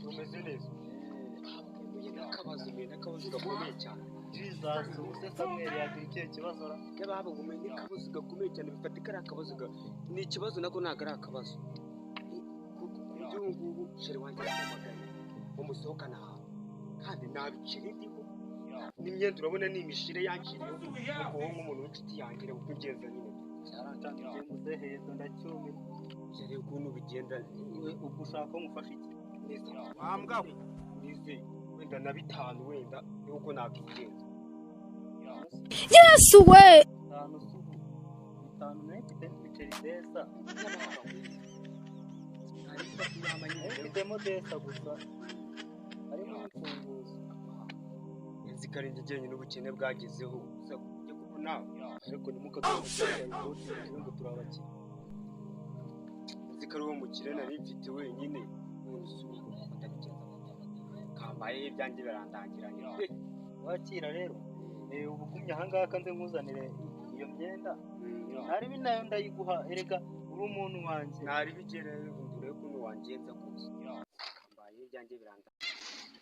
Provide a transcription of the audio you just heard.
umeze neza uye n'akabazo gakomeye cyane Jesus ubuse Samuel yagira ikihe kibazo ra yababa umenye akabazo gakomeye cyane bifatika ari akabazo ni ikibazo nako ntago ari akabazo kuburyo ngubu shere wanjye yahamagaye umusohokana kandi nabicire ndiho n'imyenda urabona ni imishire yankiriye kuko nk'umuntu w'inshuti yanjye rero kugenza nyine cyarantangiye muzehezo ndacyumye shere ukuntu bigenda ubwo ushaka umufasha iki neza wambwa nize wenda na 5 wenda nuko nakigenza Yes way. 5 subu 5 n'ifite n'ibiceri desa ifitemo desa gusa harimo n'imfunguzo nzikarinde ijyanye n'ubukene bwagezeho uza kujya kubona ariko nimukagomba ngo turabakira nzikari uwo mukire nari mfite wenyine n'usubiye ndabigenza kambaye ibyanjye birandangiranye wakira rero ubugumye ahangaha kanze nkuzanire iyo myenda ntari binayo ndayiguha erega uri umuntu wanjye ntari bigere ndure kuntu wangenza kuza kambaye ibyanjye birandangiranye